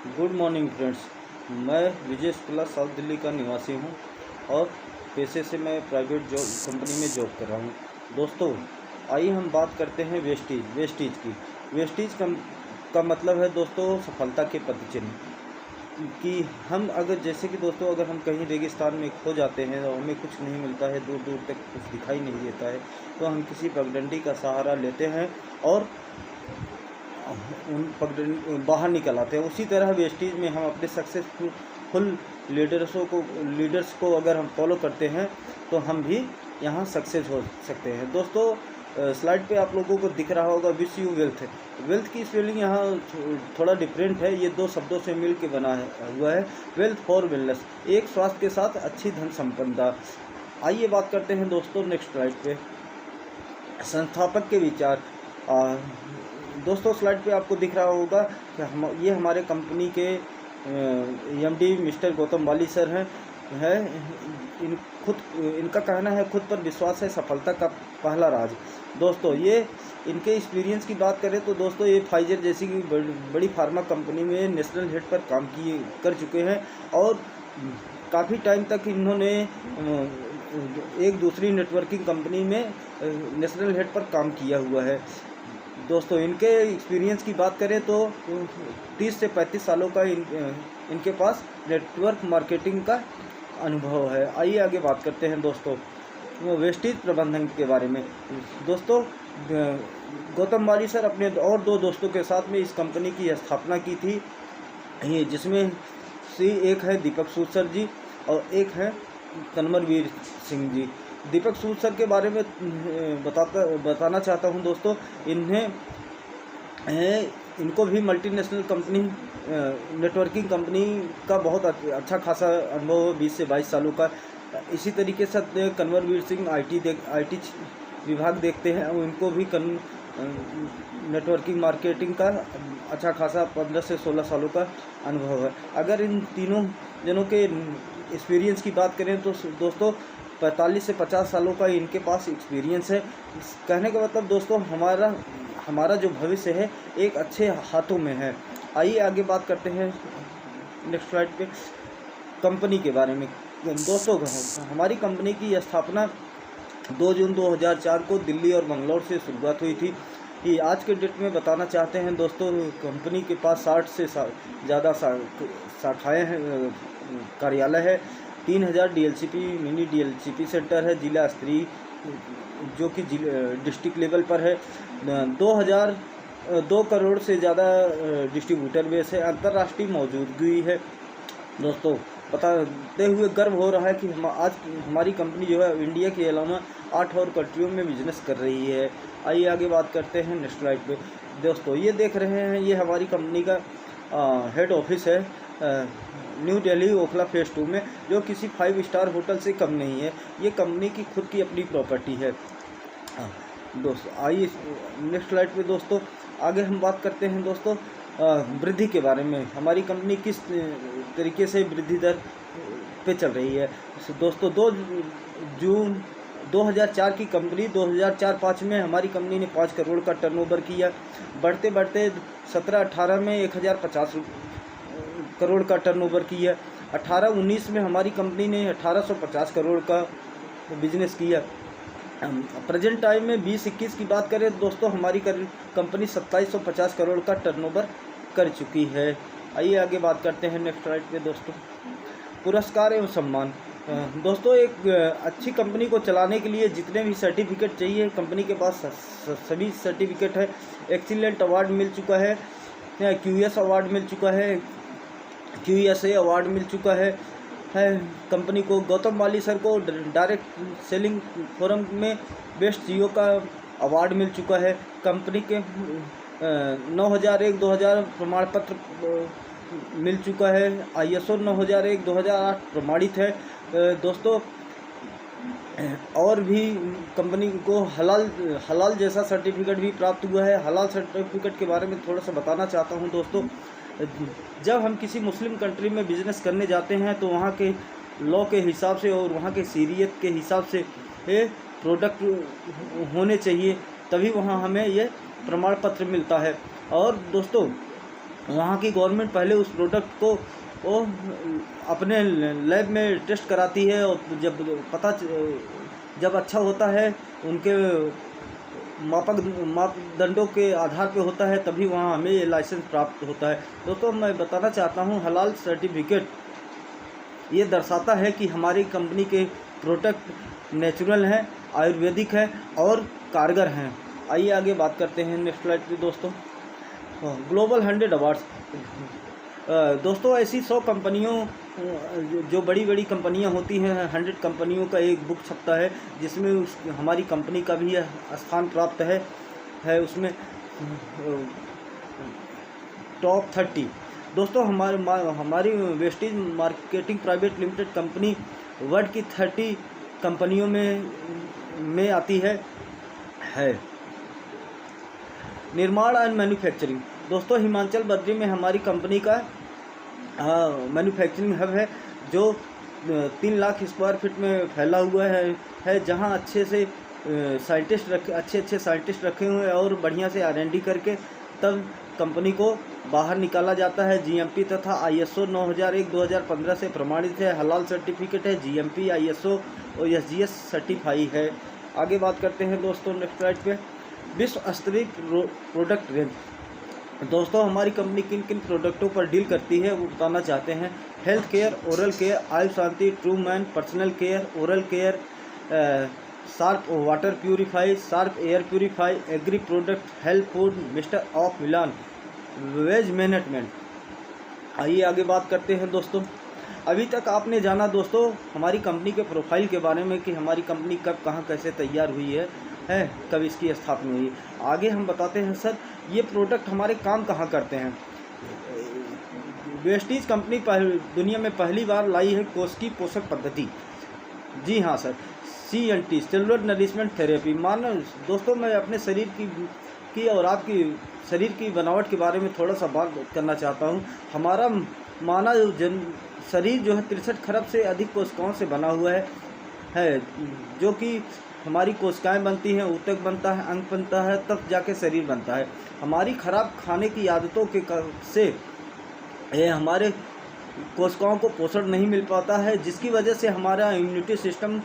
Good morning friends. मैं Vijay Shukla south Delhi का निवासी हूं और पेशे से मैं प्राइवेट जॉब कंपनी में जॉब कर रहा हूं। दोस्तों, आइए हम बात करते हैं वेस्टीज की। का मतलब है दोस्तों सफलता के पदचिन्ह। कि हम अगर जैसे कि दोस्तों अगर हम कहीं रेगिस्तान में खो जाते हैं और हमें कुछ नहीं मिलता है, दूर दूर तक कुछ दिखाई नहीं देता है, तो हम किसी पगडंडी का सहारा लेते हैं और उन बाहर निकल आते हैं। उसी तरह वेस्टीज में हम अपने सक्सेसफुल लीडर्स को अगर हम फॉलो करते हैं तो हम भी यहाँ सक्सेस हो सकते हैं। दोस्तों, स्लाइड पे आप लोगों को दिख रहा होगा विश यू वेल्थ। वेल्थ की स्पेलिंग यहाँ थोड़ा डिफरेंट है, ये दो शब्दों से मिल के बना हुआ है। वेल्थ फॉर वेलनेस, एक स्वास्थ्य के साथ अच्छी धन संपन्नता। आइए बात करते हैं दोस्तों नेक्स्ट स्लाइड पे संस्थापक के विचार। दोस्तों, स्लाइड पे आपको दिख रहा होगा कि ये हमारे कंपनी के एमडी मिस्टर गौतम वाली सर हैं। इनका कहना है खुद पर विश्वास है सफलता का पहला राज। दोस्तों, ये इनके एक्सपीरियंस की बात करें तो दोस्तों ये फाइजर जैसी बड़ी फार्मा कंपनी में नेशनल हेड पर काम कर चुके हैं और काफ़ी टाइम तक इन्होंने एक दूसरी नेटवर्किंग कंपनी में नेशनल हेड पर काम किया हुआ है। दोस्तों, इनके एक्सपीरियंस की बात करें तो 30 से 35 सालों का इनके पास नेटवर्क मार्केटिंग का अनुभव है। आइए आगे बात करते हैं दोस्तों वेस्टीज प्रबंधन के बारे में। दोस्तों, गौतम वाली सर अपने और दो दोस्तों के साथ में इस कंपनी की स्थापना की थी, जिसमें से एक है दीपक सूद सर जी और एक है तनमरवीर सिंह जी। दीपक सूद सर के बारे में बताना चाहता हूं दोस्तों। इनको भी मल्टीनेशनल कंपनी नेटवर्किंग कंपनी का बहुत अच्छा खासा अनुभव है, 20 से 22 सालों का। इसी तरीके से तनमरवीर सिंह आईटी विभाग देखते हैं और इनको भी नेटवर्किंग मार्केटिंग का अच्छा खासा 15 से 16 सालों का अनुभव है। अगर इन तीनों जनों के एक्सपीरियंस की बात करें तो दोस्तों 45 से 50 सालों का इनके पास एक्सपीरियंस है। कहने का मतलब दोस्तों हमारा जो भविष्य है एक अच्छे हाथों में है। आइए आगे बात करते हैं नेक्स्ट स्लाइड पे कंपनी के बारे में। दोस्तों, हमारी कंपनी की स्थापना 2 जून 2004 को दिल्ली और बंगलौर से शुरुआत हुई थी। कि आज के डेट में बताना चाहते हैं दोस्तों, कंपनी के पास 60 से ज़्यादा शाखाएँ हैं, कार्यालय है। 3000 डीएलसीपी मिनी डीएलसीपी सेंटर है जिला स्तरीय, जो कि डिस्ट्रिक्ट लेवल पर है। 2 करोड़ से ज़्यादा डिस्ट्रीब्यूटर बेस है। अंतर्राष्ट्रीय मौजूदगी है। दोस्तों, बताते हुए गर्व हो रहा है कि आज हमारी कंपनी जो है इंडिया के अलावा 8 और कंट्रियों में बिजनेस कर रही है। आइए आगे बात करते हैं नेक्स्ट स्लाइड पे। दोस्तों, ये देख रहे हैं ये हमारी कंपनी का हेड ऑफिस है न्यू दिल्ली ओखला फेज 2 में, जो किसी 5 स्टार होटल से कम नहीं है। ये कंपनी की खुद की अपनी प्रॉपर्टी है। दोस्तों, आइए नेक्स्ट स्लाइड पे दोस्तों आगे हम बात करते हैं दोस्तों वृद्धि के बारे में। हमारी कंपनी किस तरीके से वृद्धि दर पे चल रही है। दोस्तों, 2 जून 2004 की कंपनी 2004-05 में हमारी कंपनी ने 5 करोड़ का टर्नओवर किया। बढ़ते बढ़ते 17-18 में 1050 करोड़ का टर्नओवर किया। 18-19 में हमारी कंपनी ने 1850 करोड़ का बिजनेस किया। प्रेजेंट टाइम में 20-21 की बात करें दोस्तों, हमारी कंपनी 2750 करोड़ का टर्नओवर कर चुकी है। आइए आगे बात करते हैं नेक्स्ट स्लाइड पे दोस्तों पुरस्कार एवं सम्मान। दोस्तों, एक अच्छी कंपनी को चलाने के लिए जितने भी सर्टिफिकेट चाहिए कंपनी के पास सभी सर्टिफिकेट है। एक्सीलेंट अवार्ड मिल चुका है, QS अवार्ड मिल चुका है, QSA अवार्ड मिल चुका है। कंपनी को गौतम वाली सर को डायरेक्ट सेलिंग फोरम में बेस्ट CEO का अवार्ड मिल चुका है। कंपनी के 9001-2000 प्रमाण पत्र मिल चुका है। ISO 9001-2008 प्रमाणित है। दोस्तों, और भी कंपनी को हलाल जैसा सर्टिफिकेट भी प्राप्त हुआ है। हलाल सर्टिफिकेट के बारे में थोड़ा सा बताना चाहता हूं दोस्तों। जब हम किसी मुस्लिम कंट्री में बिज़नेस करने जाते हैं तो वहाँ के लॉ के हिसाब से और वहाँ के शरीयत के हिसाब से प्रोडक्ट होने चाहिए, तभी वहाँ हमें ये प्रमाण पत्र मिलता है। और दोस्तों, वहाँ की गवर्नमेंट पहले उस प्रोडक्ट को वो अपने लैब में टेस्ट कराती है, और जब अच्छा होता है, उनके मापदंडों के आधार पे होता है, तभी वहाँ हमें ये लाइसेंस प्राप्त होता है। दोस्तों मैं बताना चाहता हूँ, हलाल सर्टिफिकेट ये दर्शाता है कि हमारी कंपनी के प्रोडक्ट नेचुरल हैं, आयुर्वेदिक हैं और कारगर हैं। आइए आगे बात करते हैं नेक्स्ट स्लाइड पे दोस्तों। Global 100 awards. दोस्तों ऐसी 100 कंपनियों, जो बड़ी बड़ी कंपनियां होती हैं, 100 कंपनियों का एक बुक छपता है, जिसमें हमारी कंपनी का भी स्थान प्राप्त है उसमें टॉप 30। दोस्तों हमारी wastage marketing private limited company world की 30 कंपनियों में आती है। निर्माण एंड मैन्युफैक्चरिंग। दोस्तों हिमाचल बद्री में हमारी कंपनी का मैन्युफैक्चरिंग हब है, जो 3 लाख स्क्वायर फीट में फैला हुआ है, जहां अच्छे साइंटिस्ट रखे हुए हैं, और बढ़िया से R&D करके तब कंपनी को बाहर निकाला जाता है। GMP तथा ISO 9001-2015 से प्रमाणित है, हलाल सर्टिफिकेट है, GMP, ISO और SGS सर्टिफाई है। आगे बात करते हैं दोस्तों नेक्स्ट स्लाइड पे। विश्व स्तरीय प्रोडक्ट रेंज। दोस्तों हमारी कंपनी किन किन प्रोडक्टों पर डील करती है वो बताना चाहते हैं। Health care, oral care, Ayu Shanti, true man, personal care, oral care, sharp water purify, sharp air purify, agri product, health food, mister of Milan, weight management. आइए आगे बात करते हैं दोस्तों। अभी तक आपने जाना दोस्तों हमारी कंपनी के प्रोफाइल के बारे में कि हमारी कंपनी कब कहाँ कैसे तैयार हुई है कब इसकी स्थापना हुई। आगे हम बताते हैं सर ये प्रोडक्ट हमारे काम कहाँ करते हैं। वेस्टीज कंपनी दुनिया में पहली बार लाई है कोशिकीय पोषक पद्धति। जी हाँ sir, CNT cellular nourishment therapy. मानो दोस्तों मैं अपने शरीर की और आपकी शरीर की बनावट के बारे में थोड़ा सा बात करना चाहता हूँ। हमारा मानव शरीर जो है 63 खरब से अधिक कोशिकाओं से बना हुआ है, जो कि हमारी कोशिकाएं बनती हैं, ऊतक बनता है, अंग बनता है, तब जाके शरीर बनता है। हमारी खराब खाने की आदतों से हमारे कोशिकाओं को पोषण नहीं मिल पाता है, जिसकी वजह से हमारा इम्यूनिटी सिस्टम,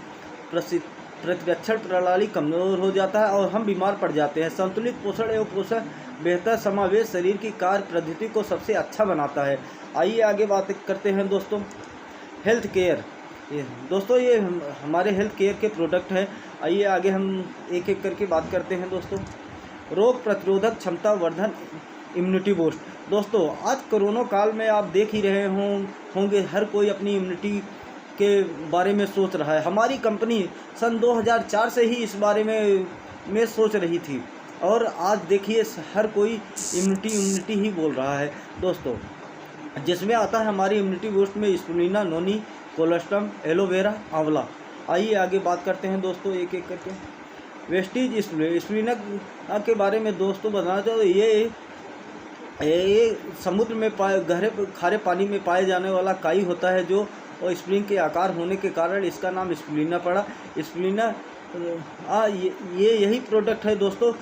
प्रतिरक्षण प्रणाली कमज़ोर हो जाता है और हम बीमार पड़ जाते हैं। संतुलित पोषण एवं पोषण बेहतर समावेश शरीर की कार्य पद्धति को सबसे अच्छा बनाता है। आइए आगे बात करते हैं दोस्तों। Health care. दोस्तों ये हमारे हेल्थ केयर के प्रोडक्ट हैं। आइए आगे हम एक एक करके बात करते हैं दोस्तों। रोग प्रतिरोधक क्षमता वर्धन, इम्यूनिटी बूस्ट। दोस्तों आज कोरोना काल में आप देख ही रहे होंगे हर कोई अपनी इम्यूनिटी के बारे में सोच रहा है। हमारी कंपनी सन 2004 से ही इस बारे में सोच रही थी, और आज देखिए हर कोई इम्यूनिटी ही बोल रहा है दोस्तों, जिसमें आता है हमारी इम्यूनिटी बूस्ट में स्पुलिना, नोनी, कोलेस्ट्रम, एलोवेरा, आंवला। आइए आगे बात करते हैं दोस्तों एक एक करके। वेस्टीज स्पुलिना के बारे में दोस्तों बताना चाहते ये समुद्र में गहरे खारे पानी में पाए जाने वाला काई होता है, जो और स्प्रिंग के आकार होने के कारण इसका नाम स्पुलिना पड़ा। स्पुलिना ये यही प्रोडक्ट है दोस्तों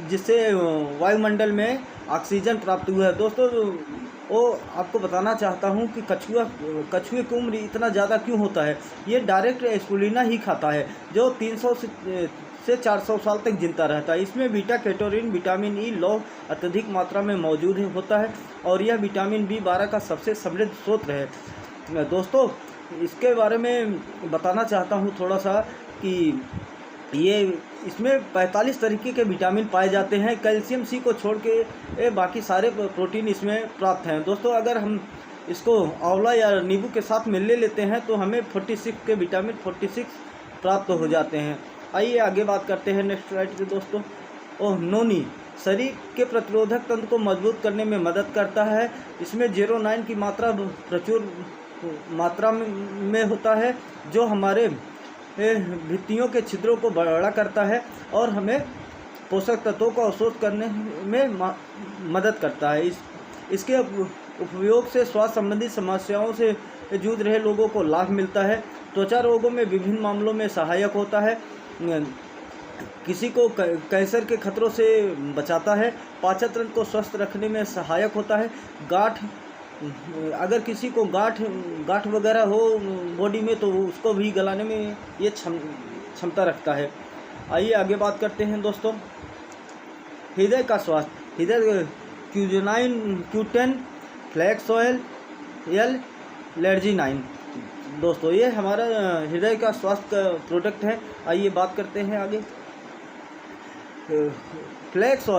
जिससे वायुमंडल में ऑक्सीजन प्राप्त हुआ है। दोस्तों वो आपको बताना चाहता हूँ कि कछुए की उम्र इतना ज़्यादा क्यों होता है। ये डायरेक्ट स्पुलिना ही खाता है, जो 300 से 400 साल तक जिंदा रहता है। इसमें बीटा कैरोटीन, विटामिन ई लौह अत्यधिक मात्रा में मौजूद होता है, और यह विटामिन B12 का सबसे समृद्ध स्रोत है। दोस्तों इसके बारे में बताना चाहता हूँ थोड़ा सा कि इसमें 45 तरीके के विटामिन पाए जाते हैं। कैल्शियम C को छोड़ के बाकी सारे प्रोटीन इसमें प्राप्त हैं। दोस्तों अगर हम इसको आंवला या नींबू के साथ में ले लेते हैं तो हमें 46 के विटामिन 46 प्राप्त हो जाते हैं। आइए आगे बात करते हैं नेक्स्ट स्लाइड पे दोस्तों। नोनी शरीर के प्रतिरोधक तंत्र को मजबूत करने में मदद करता है। इसमें 09 की मात्रा प्रचुर मात्रा में होता है, जो हमारे भित्तियों के छिद्रों को बड़ा करता है और हमें पोषक तत्वों का अवशोषण करने में मदद करता है। इसके उपयोग से स्वास्थ्य संबंधी समस्याओं से जूझ रहे लोगों को लाभ मिलता है। त्वचा रोगों में विभिन्न मामलों में सहायक होता है। किसी को कैंसर के खतरों से बचाता है, पाचन तंत्र को स्वस्थ रखने में सहायक होता है, अगर किसी को गांठ वगैरह हो बॉडी में तो उसको भी गलाने में ये क्षमता रखता है। आइए आगे बात करते हैं दोस्तों, हृदय का स्वास्थ्य। हृदय Q10 फ्लैक्स ऑयल L-Arginine दोस्तों, ये हमारा हृदय का स्वास्थ्य का प्रोडक्ट है। आइए बात करते हैं आगे। फ्लैक्स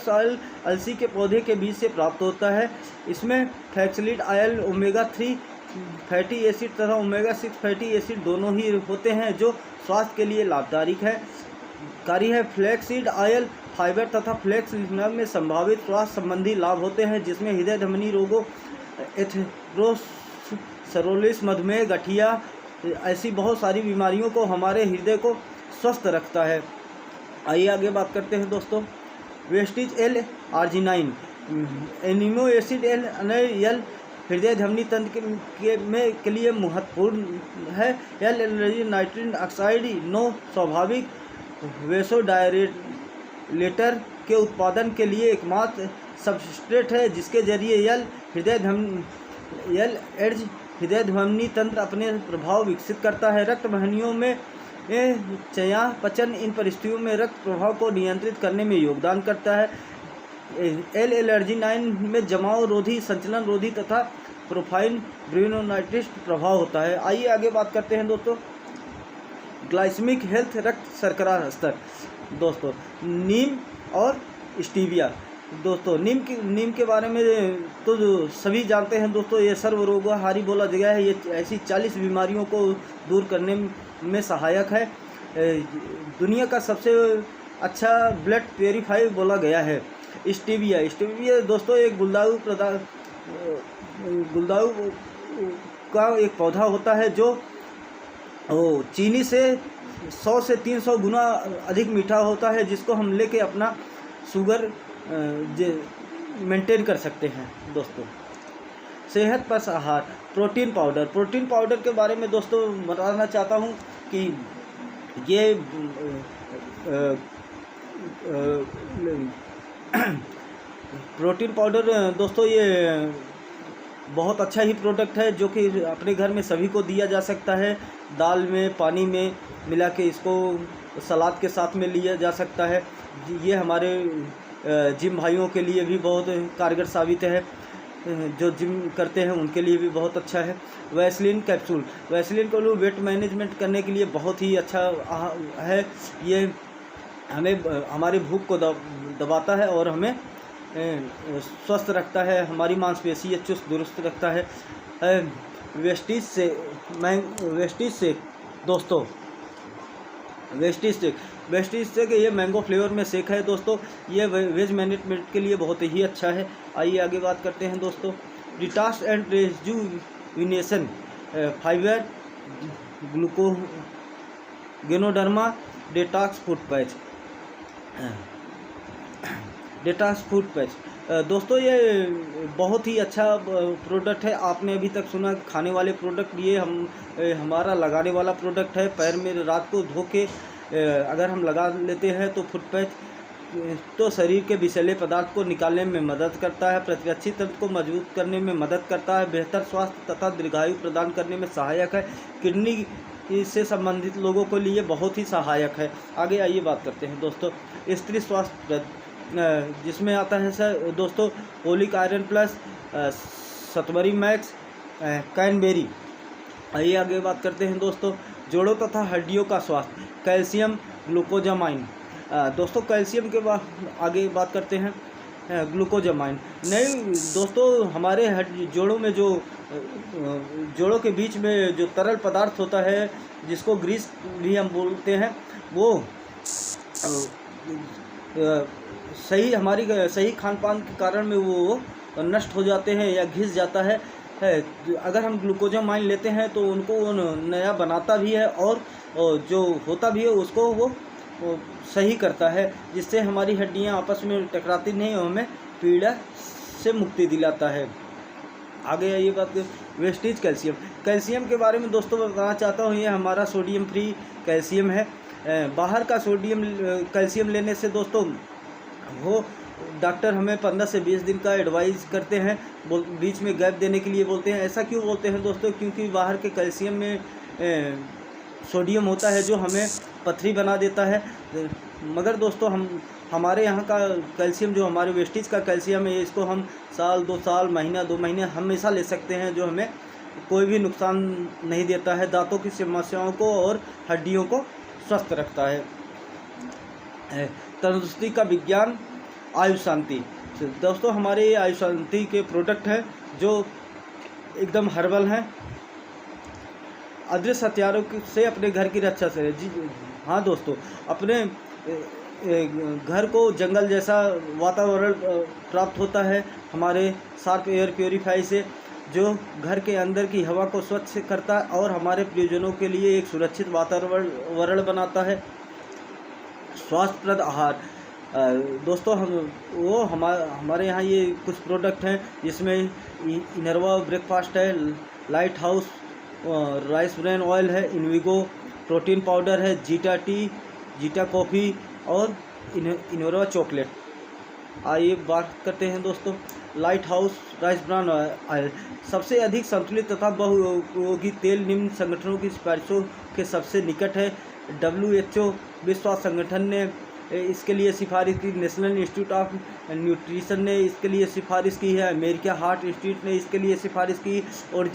ऑयल अलसी के पौधे के बीज से प्राप्त होता है। इसमें flaxseed oil omega-3 fatty acid तथा ओमेगा-6 फैटी एसिड दोनों ही होते हैं, जो स्वास्थ्य के लिए लाभदायक है। फ्लैक्ससीड ऑयल फाइबर तथा फ्लैक्स में संभावित स्वास्थ्य संबंधी लाभ होते हैं, जिसमें हृदय धमनी रोगों, एथेरोस्क्लेरोसिस, मधुमेह, गठिया, ऐसी बहुत सारी बीमारियों को हमारे हृदय को स्वस्थ रखता है। आइए आगे बात करते हैं दोस्तों, Vestige L-Arginine amino acid L हृदय धमनी तंत्र के लिए महत्वपूर्ण है। L-नाइट्रिक ऑक्साइड 9 स्वाभाविक वेसोडायलेटर के उत्पादन के लिए एकमात्र सबस्ट्रेट है, जिसके जरिए हृदय धमनी तंत्र अपने प्रभाव विकसित करता है। रक्त वाहिनियों में चयापचय इन परिस्थितियों में रक्त प्रवाह को नियंत्रित करने में योगदान करता है। L-Arginine में जमाव रोधी, संचलन रोधी तथा प्रोफाइन ब्रेनोनाइटिस प्रभाव होता है। आइए आगे बात करते हैं दोस्तों, ग्लाइसेमिक हेल्थ, रक्त शर्करा स्तर। दोस्तों नीम और स्टीविया। दोस्तों नीम के बारे में तो सभी जानते हैं दोस्तों, ये सर्वरोगहारी बोला गया है। ये ऐसी 40 बीमारियों को दूर करने में सहायक है। दुनिया का सबसे अच्छा ब्लड प्योरीफायर बोला गया है। स्टीविया दोस्तों एक गुलदाउ का एक पौधा होता है, जो चीनी से 100 से 300 गुना अधिक मीठा होता है, जिसको हम लेके अपना शुगर मेंटेन कर सकते हैं। दोस्तों सेहत पर आहार, प्रोटीन पाउडर के बारे में दोस्तों बताना चाहता हूँ कि ये प्रोटीन पाउडर दोस्तों ये बहुत अच्छा ही प्रोडक्ट है, जो कि अपने घर में सभी को दिया जा सकता है। दाल में, पानी में मिला के इसको सलाद के साथ में लिया जा सकता है। ये हमारे जिम भाइयों के लिए भी बहुत कारगर साबित है, जो जिम करते हैं उनके लिए भी बहुत अच्छा है। वैसलीन कैप्सूल वेट मैनेजमेंट करने के लिए बहुत ही अच्छा है। ये हमें हमारी भूख को दबाता है और हमें स्वस्थ रखता है, हमारी मांसपेशियाँ चुस्त दुरुस्त रखता है। वेस्टिज से ये मैंगो फ्लेवर में शेक है दोस्तों। ये वेज मैनेजमेंट के लिए बहुत ही अच्छा है। आइए आगे बात करते हैं दोस्तों, detox and rejuvenation fiber glucoganoderma detox food patch. दोस्तों ये बहुत ही अच्छा प्रोडक्ट है। आपने अभी तक सुना खाने वाले प्रोडक्ट, ये हमारा लगाने वाला प्रोडक्ट है। पैर में रात को धो के अगर हम लगा लेते हैं तो फुट पैच तो शरीर के विषैले पदार्थ को निकालने में मदद करता है, प्रतिरक्षी तंत्र को मजबूत करने में मदद करता है, बेहतर स्वास्थ्य तथा दीर्घायु प्रदान करने में सहायक है, किडनी से संबंधित लोगों के लिए बहुत ही सहायक है। आगे आइए बात करते हैं दोस्तों, स्त्री स्वास्थ्य जिसमें आता है सर दोस्तों folic iron plus, Shatavari max, cranberry. आइए आगे बात करते हैं दोस्तों, जोड़ों तथा हड्डियों का स्वास्थ्य, कैल्शियम ग्लूकोजामाइन। दोस्तों कैल्शियम के बाद आगे बात करते हैं ग्लूकोजामाइन। नहीं दोस्तों, हमारे जोड़ों में जोड़ों के बीच में जो तरल पदार्थ होता है, जिसको ग्रीस भी हम बोलते हैं, वो हमारी सही खान पान के कारण में वो नष्ट हो जाते हैं या घिस जाता है। अगर हम ग्लूकोजामाइन लेते हैं तो उनको नया बनाता भी है और जो होता भी है उसको वो सही करता है, जिससे हमारी हड्डियां आपस में टकराती नहीं और हमें पीड़ा से मुक्ति दिलाता है। आगे ये बात वेस्टिज कैल्शियम के बारे में दोस्तों बताना चाहता हूँ। ये हमारा सोडियम फ्री कैल्शियम है। बाहर का सोडियम कैल्शियम लेने से दोस्तों वो डॉक्टर हमें 15 से 20 दिन का एडवाइस करते हैं, बीच में गैप देने के लिए बोलते हैं। ऐसा क्यों बोलते हैं दोस्तों? क्योंकि बाहर के कैल्शियम में सोडियम होता है जो हमें पथरी बना देता है। मगर दोस्तों हमारे यहाँ का कैल्शियम, जो हमारे वेस्टेज का कैल्शियम है, इसको हम साल 2 साल, महीना 2 महीने हमेशा ले सकते हैं, जो हमें कोई भी नुकसान नहीं देता है, दांतों की समस्याओं को और हड्डियों को स्वस्थ रखता है। तंदुरुस्ती का विज्ञान आयु शांति। दोस्तों हमारे आयु शांति के प्रोडक्ट हैं जो एकदम हर्बल हैं। अदृश्य हथियारों से अपने घर की रक्षा से। जी हाँ दोस्तों, अपने घर को जंगल जैसा वातावरण प्राप्त होता है हमारे शार्प एयर प्योरीफाई से, जो घर के अंदर की हवा को स्वच्छ करता है और हमारे प्रियजनों के लिए एक सुरक्षित वातावरण बनाता है। स्वास्थ्यप्रद आहार। दोस्तों हमारे यहाँ ये कुछ प्रोडक्ट हैं जिसमें इनरवा ब्रेकफास्ट है, light house rice bran oil है, इनविगो प्रोटीन पाउडर है, जीटा टी, जीटा कॉफ़ी और इनोवा चॉकलेट। आइए बात करते हैं दोस्तों light house rice bran oil. सबसे अधिक संतुलित तथा बहुउपयोगी तेल निम्न संगठनों की सिफारिशों के सबसे निकट है। WHO विश्व स्वास्थ्य संगठन ने इसके लिए सिफारिश की, नेशनल इंस्टीट्यूट ऑफ न्यूट्रिशन ने इसके लिए सिफारिश की है, अमेरिका हार्ट इंस्टीट्यूट ने इसके लिए सिफारिश की। और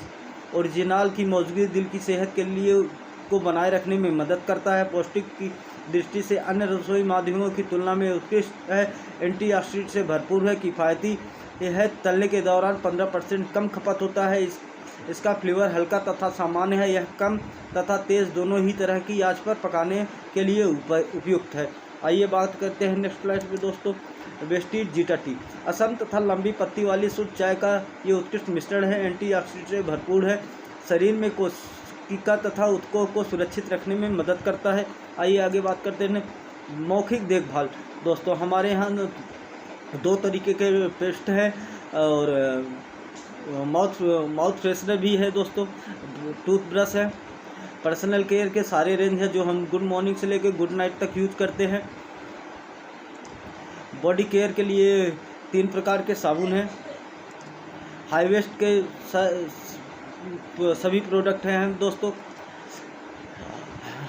ओरिजिनल की मौजूदगी दिल की सेहत के लिए को बनाए रखने में मदद करता है। पौष्टिक की दृष्टि से अन्य रसोई माध्यमों की तुलना में उत्कृष्ट है। एंटीऑक्सीडेंट से भरपूर है, किफ़ायती है, तलने के दौरान 15% कम खपत होता है। इसका फ्लेवर हल्का तथा सामान्य है। यह कम तथा तेज़ दोनों ही तरह की आंच पर पकाने के लिए उपयुक्त है। आइए बात करते हैं नेक्स्ट स्लाइड पे दोस्तों वेस्टेज जीटा टी। असम तथा लंबी पत्ती वाली शुद्ध चाय का ये उत्कृष्ट मिश्रण है। एंटीऑक्सीडेंट से भरपूर है, शरीर में कोशिका तथा ऊतकों को सुरक्षित रखने में मदद करता है। आइए आगे बात करते हैं मौखिक देखभाल। दोस्तों हमारे यहाँ 2 तरीके के पेस्ट हैं और माउथ फ्रेशनर भी है दोस्तों, टूथब्रश है, पर्सनल केयर के सारे रेंज है जो हम गुड मॉर्निंग से लेकर गुड नाइट तक यूज करते हैं। बॉडी केयर के लिए 3 प्रकार के साबुन हैं। हाई वेस्ट के सभी प्रोडक्ट हैं दोस्तों।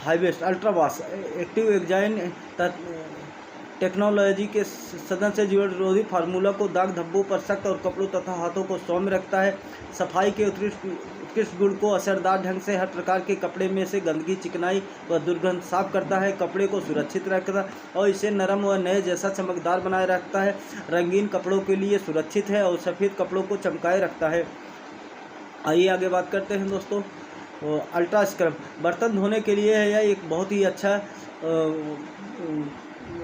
High waist ultra wash active exine technology के सदन से जीवन विरोधी फार्मूला को दाग धब्बों पर सख्त और कपड़ों तथा हाथों को सौम्य रखता है। सफाई के उत्कृष्ट गुण को असरदार ढंग से हर प्रकार के कपड़े में से गंदगी, चिकनाई व दुर्गंध साफ करता है। कपड़े को सुरक्षित रखता है और इसे नरम व नए जैसा चमकदार बनाए रखता है। रंगीन कपड़ों के लिए सुरक्षित है और सफ़ेद कपड़ों को चमकाए रखता है। आइए आगे बात करते हैं दोस्तों अल्ट्रा स्क्रब। बर्तन धोने के लिए यह एक बहुत ही अच्छा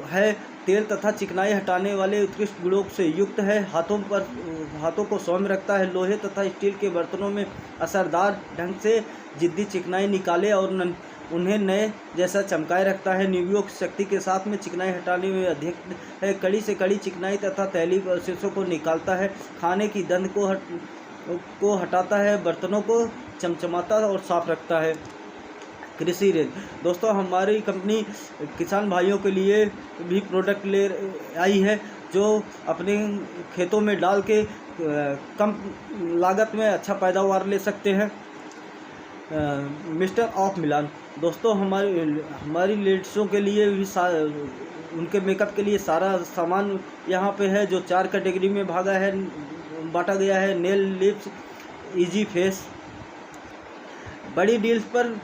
है। तेल तथा चिकनाई हटाने वाले उत्कृष्ट गुणों से युक्त है। हाथों को सौम्य रखता है। लोहे तथा स्टील के बर्तनों में असरदार ढंग से जिद्दी चिकनाई निकाले और उन्हें नए जैसा चमकाए रखता है। निवियों की शक्ति के साथ में चिकनाई हटाने में अधिक है। कड़ी से कड़ी चिकनाई तथा तैलीय अवशेषों को निकालता है। खाने की गंध को हटाता है। बर्तनों को चमचमाता और साफ रखता है। कृषि रेंज। दोस्तों हमारी कंपनी किसान भाइयों के लिए भी प्रोडक्ट ले आई है जो अपने खेतों में डाल के कम लागत में अच्छा पैदावार ले सकते हैं। मिस्टर ऑफ मिलान। दोस्तों हमारी लेडीज़ों के लिए भी उनके मेकअप के लिए सारा सामान यहाँ पे है जो 4 कैटेगरी में बांटा गया है। Nail, lips, easy face. बड़ी डील्स पर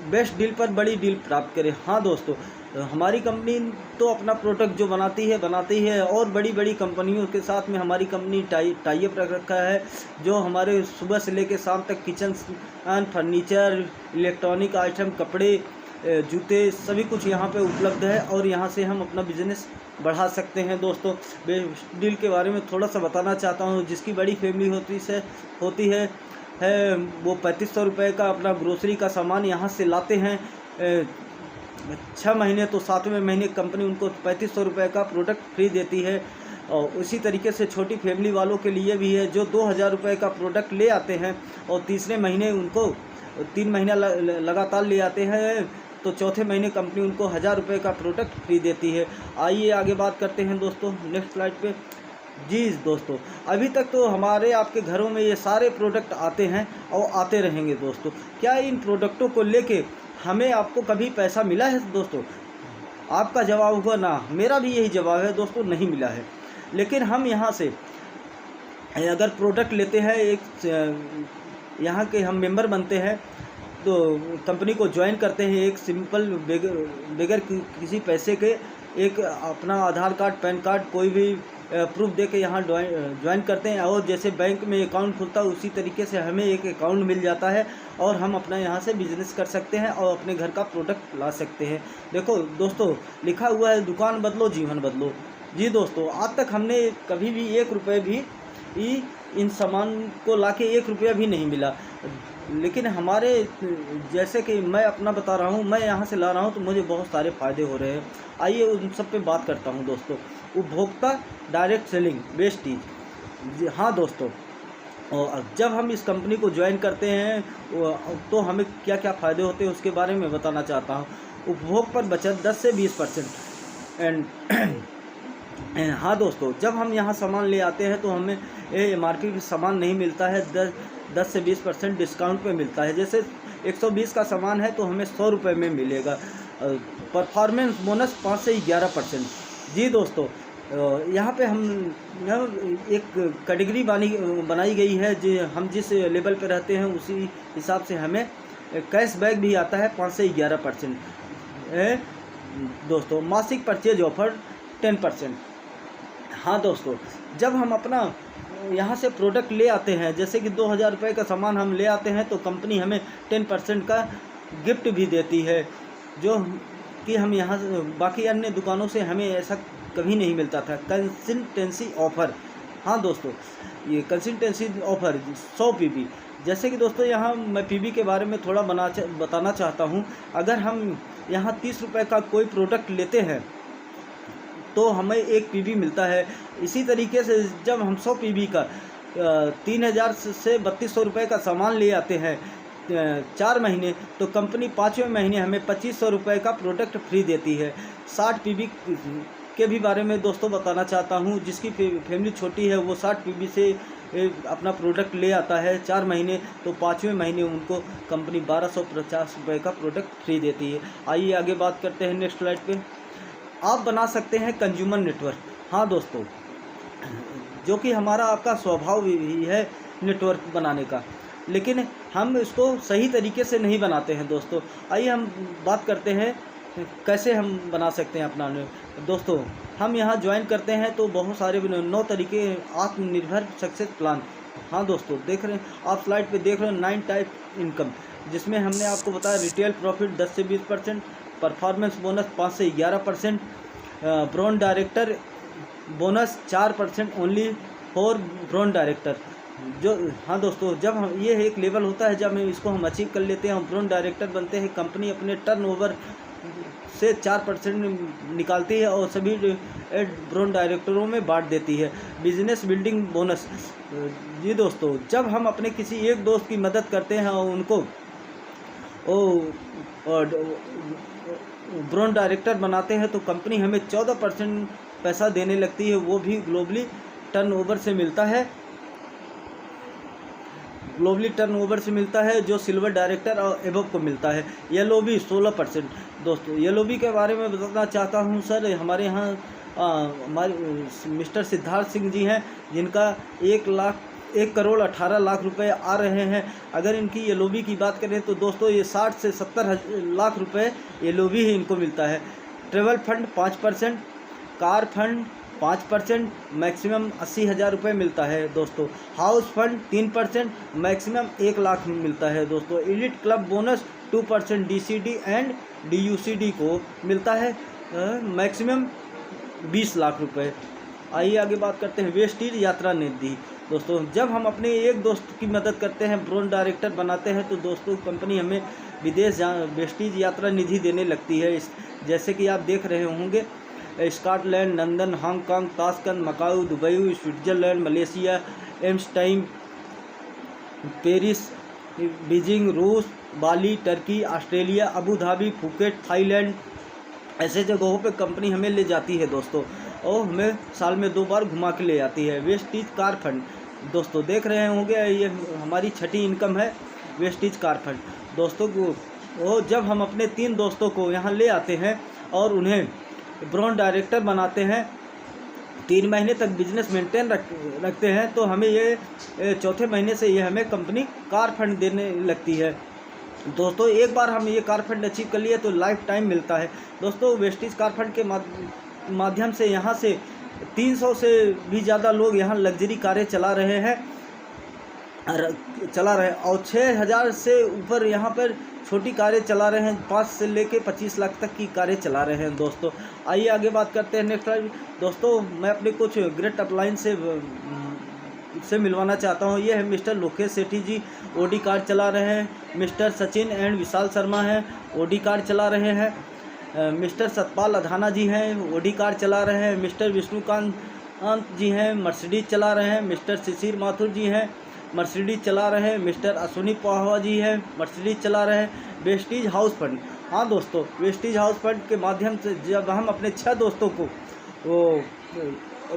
बेस्ट डील पर बड़ी डील प्राप्त करें। हाँ दोस्तों हमारी कंपनी तो अपना प्रोडक्ट जो बनाती है और बड़ी बड़ी कंपनियों के साथ में हमारी कंपनी टाई अप रख रखा है जो हमारे सुबह से लेकर शाम तक किचन फर्नीचर, इलेक्ट्रॉनिक आइटम, कपड़े, जूते सभी कुछ यहाँ पे उपलब्ध है और यहाँ से हम अपना बिजनेस बढ़ा सकते हैं। दोस्तों बेस्ट डील के बारे में थोड़ा सा बताना चाहता हूँ। जिसकी बड़ी फैमिली होती है वो 3500 रुपये का अपना ग्रोसरी का सामान यहाँ से लाते हैं। 6 महीने तो 7वें महीने कंपनी उनको 3500 रुपये का प्रोडक्ट फ्री देती है। और उसी तरीके से छोटी फैमिली वालों के लिए भी है जो 2000 रुपये का प्रोडक्ट ले आते हैं और तीसरे महीने उनको 3 महीना लगातार ले आते हैं तो चौथे महीने कंपनी उनको 1000 रुपये का प्रोडक्ट फ्री देती है। आइए आगे बात करते हैं दोस्तों नेक्स्ट स्लाइड पे। जी दोस्तों, अभी तक तो हमारे आपके घरों में ये सारे प्रोडक्ट आते हैं और आते रहेंगे दोस्तों। क्या इन प्रोडक्टों को लेके हमें आपको कभी पैसा मिला है दोस्तों? आपका जवाब हुआ ना। मेरा भी यही जवाब है दोस्तों, नहीं मिला है। लेकिन हम यहाँ से अगर प्रोडक्ट लेते हैं, एक यहाँ के हम मेंबर बनते हैं, तो कंपनी को ज्वाइन करते हैं, एक सिंपल बगैर किसी पैसे के एक अपना आधार कार्ड, पैन कार्ड, कोई भी प्रूफ दे के यहाँ ज्वाइन करते हैं, और जैसे बैंक में अकाउंट खुलता है उसी तरीके से हमें एक अकाउंट मिल जाता है और हम अपना यहाँ से बिजनेस कर सकते हैं और अपने घर का प्रोडक्ट ला सकते हैं। देखो दोस्तों, लिखा हुआ है दुकान बदलो जीवन बदलो। जी दोस्तों, आज तक हमने कभी भी 1 रुपये भी इन सामान को लाके 1 रुपया भी नहीं मिला। लेकिन हमारे जैसे कि मैं अपना बता रहा हूँ, मैं यहाँ से ला रहा हूँ तो मुझे बहुत सारे फ़ायदे हो रहे हैं। आइए उन सब पे बात करता हूँ दोस्तों। उपभोक्ता डायरेक्ट सेलिंग वेस्टेज। हाँ दोस्तों, और जब हम इस कंपनी को ज्वाइन करते हैं तो हमें क्या क्या फ़ायदे होते हैं उसके बारे में बताना चाहता हूँ। उपभोग पर बचत 10 से 20% एंड हाँ दोस्तों, जब हम यहाँ सामान ले आते हैं तो हमें MRP पे सामान नहीं मिलता है, 10 से 20% डिस्काउंट पे मिलता है। जैसे 120 का सामान है तो हमें 100 रुपये में मिलेगा। परफॉर्मेंस बोनस 5 से 11%। जी दोस्तों, यहाँ पे हम एक कैटेगरी बनाई गई है, जो हम जिस लेवल पे रहते हैं उसी हिसाब से हमें कैशबैक भी आता है 5 से 11%। दोस्तों, मासिक परचेज ऑफर 10%। हाँ दोस्तों, जब हम अपना यहाँ से प्रोडक्ट ले आते हैं, जैसे कि 2000 रुपये का सामान हम ले आते हैं तो कंपनी हमें 10% का गिफ्ट भी देती है, जो कि हम यहाँ बाकी अन्य दुकानों से हमें ऐसा कभी नहीं मिलता था। Consistency offer. हाँ दोस्तों, ये कंसिस्टेंसी ऑफ़र 100 PB। जैसे कि दोस्तों, यहाँ मैं PB के बारे में थोड़ा बताना चाहता हूँ। अगर हम यहाँ 30 रुपये का कोई प्रोडक्ट लेते हैं तो हमें 1 PB मिलता है। इसी तरीके से जब हम 100 PB का 3000 से 3200 रुपये का सामान ले आते हैं 4 महीने, तो कंपनी 5वें महीने हमें 2500 रुपये का प्रोडक्ट फ्री देती है। 60 PB के भी बारे में दोस्तों बताना चाहता हूँ। जिसकी फैमिली छोटी है वो 60 PB से अपना प्रोडक्ट ले आता है 4 महीने, तो 5वें महीने उनको कंपनी 1250 रुपये का प्रोडक्ट फ्री देती है। आइए आगे बात करते हैं नेक्स्ट स्लाइड पे। आप बना सकते हैं कंज्यूमर नेटवर्क। हाँ दोस्तों, जो कि हमारा आपका स्वभाव ही है नेटवर्क बनाने का, लेकिन हम इसको सही तरीके से नहीं बनाते हैं दोस्तों। आइए हम बात करते हैं कैसे हम बना सकते हैं अपना दोस्तों। हम यहाँ ज्वाइन करते हैं तो बहुत सारे 9 तरीके आत्मनिर्भर सक्सेस प्लान। हाँ दोस्तों, देख रहे हैं आप स्लाइड पे देख रहे हैं 9 टाइप इनकम, जिसमें हमने आपको बताया रिटेल प्रॉफिट 10 से 20%, परफॉर्मेंस बोनस 5 से 11%, brand director bonus 4% only for brand director. जो हाँ दोस्तों, जब हम ये एक लेवल होता है, जब हम इसको अचीव कर लेते हैं, हम ब्रांड डायरेक्टर बनते हैं, कंपनी अपने टर्नओवर से 4% निकालती है और सभी ब्रांड डायरेक्टरों में बांट देती है। Business building bonus. जी दोस्तों, जब हम अपने किसी एक दोस्त की मदद करते हैं और उनको ब्रांड डायरेक्टर बनाते हैं तो कंपनी हमें 14% पैसा देने लगती है, वो भी ग्लोबली टर्नओवर से मिलता है। ग्लोबली टर्नओवर से मिलता है, जो सिल्वर डायरेक्टर और एबव को मिलता है। Yellow B 16%। दोस्तों, येलो बी के बारे में बताना चाहता हूं सर। हमारे यहाँ हमारे मिस्टर सिद्धार्थ सिंह जी हैं, जिनका 1 करोड़ 18 लाख रुपए आ रहे हैं। अगर इनकी येलो बी की बात करें तो दोस्तों, ये 60 से 70 लाख रुपए येलो बी ही इनको मिलता है। Travel fund 5%, car fund 5%, maximum 80,000 रुपये मिलता है दोस्तों। हाउस फंड 3%, मैक्सिमम 1 लाख मिलता है दोस्तों। Elite club bonus 2% DCD and DUCD को मिलता है, मैक्सिमम 20 लाख रुपये। आइए आगे बात करते हैं वेस्टेज यात्रा निधि। दोस्तों, जब हम अपने एक दोस्त की मदद करते हैं, ब्रांड डायरेक्टर बनाते हैं, तो दोस्तों कंपनी हमें विदेश वेस्टेज यात्रा निधि देने लगती है। जैसे कि आप देख रहे होंगे, Scotland, London, Hong Kong, Tashkent, Macau, Dubai, Switzerland, Malaysia, Amsterdam, Paris, Beijing, रूस, Bali, Turkey, Australia, Abu Dhabi, Phuket, Thailand, ऐसे जगहों पे कंपनी हमें ले जाती है दोस्तों, और हमें साल में 2 बार घुमा के ले आती है। वेस्टीज कार फंड दोस्तों देख रहे होंगे, ये हमारी छठी इनकम है वेस्टीज कार फंड दोस्तों को। वो जब हम अपने 3 दोस्तों को यहाँ ले आते हैं और उन्हें ब्रांड डायरेक्टर बनाते हैं, 3 महीने तक बिजनेस मेंटेन रखते हैं, तो हमें ये चौथे महीने से ये हमें कंपनी कार फंड देने लगती है दोस्तों। एक बार हम ये कार फंड अचीव कर लिए तो लाइफ टाइम मिलता है दोस्तों। वेस्टीज कार फंड के माध्यम से यहाँ से 300 से भी ज़्यादा लोग यहाँ लग्जरी कारें चला रहे हैं और 6000 से ऊपर यहाँ पर छोटी कारें चला रहे हैं। 5 से लेके 25 लाख तक की कारें चला रहे हैं दोस्तों। आइए आगे बात करते हैं नेक्स्ट दोस्तों। मैं अपने कुछ ग्रेट अपलाइन से मिलवाना चाहता हूँ। ये है मिस्टर लोकेश सेठी जी, ओडी कार चला रहे हैं। मिस्टर सचिन एंड विशाल शर्मा हैं, ओडी कार चला रहे हैं। मिस्टर सतपाल अधाना जी हैं, ओडी कार चला रहे हैं। मिस्टर विष्णुकांत जी हैं, मर्सिडीज चला रहे हैं। मिस्टर शिशिर माथुर जी हैं, मर्सिडीज चला रहे हैं। मिस्टर अश्विनी पाहवा जी हैं, मर्सिडीज चला रहे हैं। वेस्टीज हाउस फंड, हाँ दोस्तों, वेस्टीज हाउस फंड के माध्यम से जब हम अपने 6 दोस्तों को वो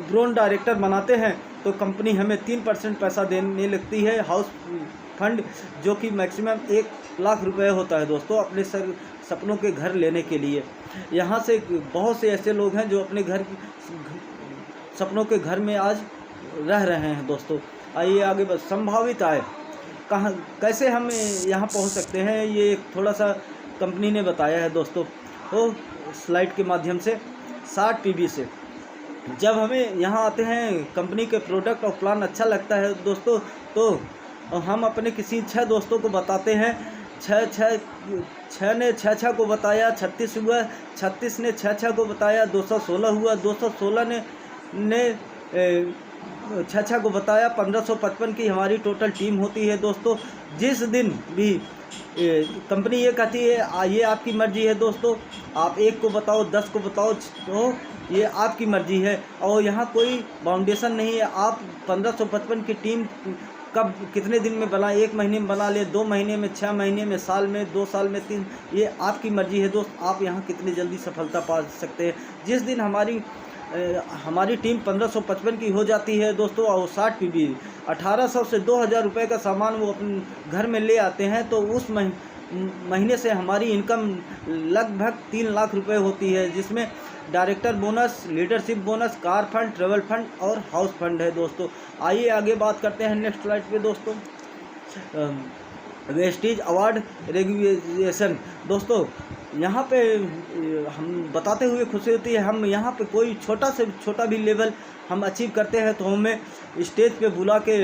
ब्रांड डायरेक्टर बनाते हैं तो कंपनी हमें 3% पैसा देने लगती है हाउस फंड, जो कि मैक्सिमम 1 लाख रुपए होता है दोस्तों, अपने सपनों के घर लेने के लिए। यहाँ से बहुत से ऐसे लोग हैं जो अपने सपनों के घर में आज रह रहे हैं दोस्तों। आइए आगे बस संभावित आय कहाँ कैसे हम यहाँ पहुँच सकते हैं, ये थोड़ा सा कंपनी ने बताया है दोस्तों। वो स्लाइड के माध्यम से 60 PB से जब हमें यहाँ आते हैं, कंपनी के प्रोडक्ट और प्लान अच्छा लगता है दोस्तों, तो हम अपने किसी 6 दोस्तों को बताते हैं। 6 ने 6 को बताया, 36 हुआ। 36 ने 6 को बताया, 216 हुआ। 216 ने 6 को बताया, 1555 की हमारी टोटल टीम होती है दोस्तों। जिस दिन भी कंपनी ये कहती है ये आपकी मर्ज़ी है दोस्तों, आप 1 को बताओ, 10 को बताओ, तो ये आपकी मर्ज़ी है और यहाँ कोई बाउंडेशन नहीं है। आप 1555 की टीम कब कितने दिन में बनाए, 1 महीने में बना ले, 2 महीने में, 6 महीने में, साल में, 2 साल में, 3, ये आपकी मर्ज़ी है दोस्त। आप यहाँ कितनी जल्दी सफलता पा सकते हैं। जिस दिन हमारी टीम 1555 की हो जाती है दोस्तों और 60 PB 1800 से 2000 रुपये का सामान वो अपने घर में ले आते हैं, तो उस महीने से हमारी इनकम लगभग 3 लाख रुपए होती है, जिसमें director bonus, leadership bonus, car fund, travel fund और हाउस फंड है दोस्तों। आइए आगे बात करते हैं नेक्स्ट स्लाइड पे दोस्तों। वेस्टीज अवार्ड रेगुलेशन दोस्तों, यहाँ पे हम बताते हुए खुशी होती है, हम यहाँ पे कोई छोटा से छोटा भी लेवल हम अचीव करते हैं तो हमें स्टेज पे बुला के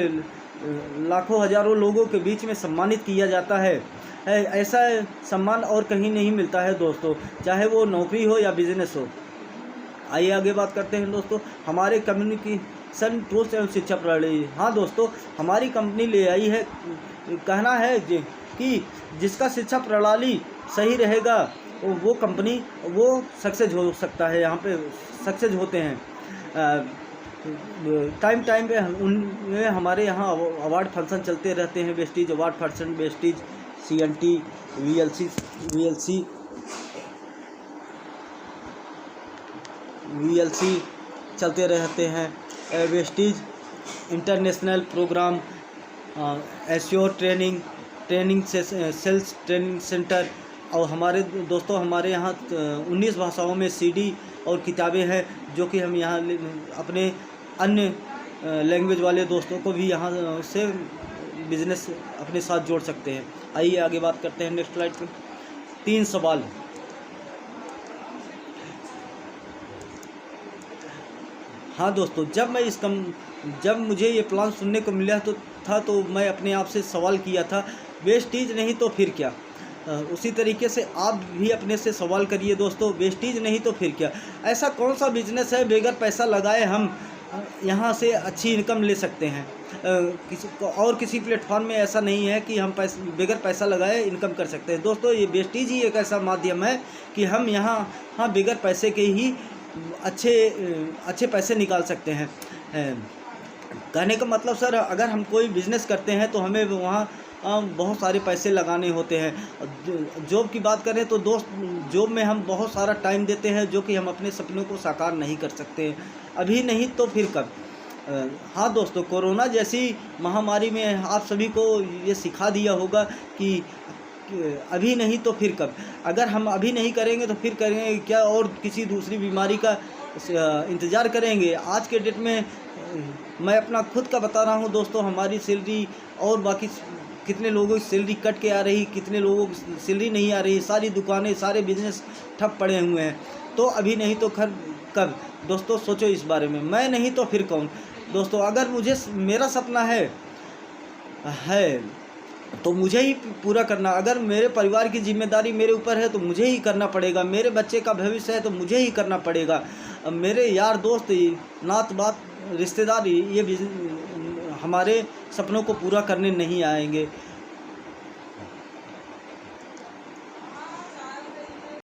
लाखों हज़ारों लोगों के बीच में सम्मानित किया जाता है। ऐसा सम्मान और कहीं नहीं मिलता है दोस्तों, चाहे वो नौकरी हो या बिजनेस हो। आइए आगे बात करते हैं दोस्तों। हमारे कम्युनिकेशन टूल्स एवं शिक्षा प्रणाली, हाँ दोस्तों, हमारी कंपनी ले आई है, कहना है कि जिसका शिक्षा प्रणाली सही रहेगा वो कंपनी वो सक्सेस हो सकता है। यहाँ पे सक्सेस होते हैं टाइम पे उनमें हमारे यहाँ अवार्ड फंक्शन चलते रहते हैं। Vestige award function, Vestige CNT, VLC चलते रहते हैं। Vestige international programme, assure training से सेल्स ट्रेनिंग सेंटर, और हमारे दोस्तों हमारे यहाँ 19 भाषाओं में CD और किताबें हैं, जो कि हम यहाँ अपने अन्य लैंग्वेज वाले दोस्तों को भी यहाँ से बिजनेस अपने साथ जोड़ सकते हैं। आइए आगे बात करते हैं नेक्स्ट स्लाइड पे। 3 सवाल, हाँ दोस्तों, जब मुझे ये प्लान सुनने को मिला तो मैं अपने आप से सवाल किया था, वेस्टीज नहीं तो फिर क्या। उसी तरीके से आप भी अपने से सवाल करिए दोस्तों, वेस्टीज नहीं तो फिर क्या। ऐसा कौन सा बिजनेस है बगैर पैसा लगाए हम यहाँ से अच्छी इनकम ले सकते हैं। किसी प्लेटफॉर्म में ऐसा नहीं है कि हम बगैर पैसा लगाए इनकम कर सकते हैं दोस्तों। ये वेस्टीज ही एक ऐसा माध्यम है कि हम यहाँ बगैर पैसे के ही अच्छे पैसे निकाल सकते हैं। कहने का मतलब सर, अगर हम कोई बिज़नेस करते हैं तो हमें वहाँ बहुत सारे पैसे लगाने होते हैं। जॉब की बात करें तो दोस्त, जॉब में हम बहुत सारा टाइम देते हैं जो कि हम अपने सपनों को साकार नहीं कर सकते। अभी नहीं तो फिर कब। हाँ दोस्तों, कोरोना जैसी महामारी में आप सभी को ये सिखा दिया होगा कि अभी नहीं तो फिर कब। अगर हम अभी नहीं करेंगे तो फिर करेंगे क्या, और किसी दूसरी बीमारी का इंतज़ार करेंगे। आज के डेट में मैं अपना खुद का बता रहा हूँ दोस्तों, हमारी सैलरी और बाकी कितने लोगों की सैलरी कट के आ रही, कितने लोगों की सैलरी नहीं आ रही, सारी दुकानें, सारे बिजनेस ठप पड़े हुए हैं। तो अभी नहीं तो खैर कब। दोस्तों सोचो इस बारे में, मैं नहीं तो फिर कौन। दोस्तों अगर मुझे मेरा सपना है तो मुझे ही पूरा करना। अगर मेरे परिवार की जिम्मेदारी मेरे ऊपर है तो मुझे ही करना पड़ेगा। मेरे बच्चे का भविष्य है तो मुझे ही करना पड़ेगा। मेरे यार दोस्त, नात बात, रिश्तेदार ये हमारे सपनों को पूरा करने नहीं आएंगे।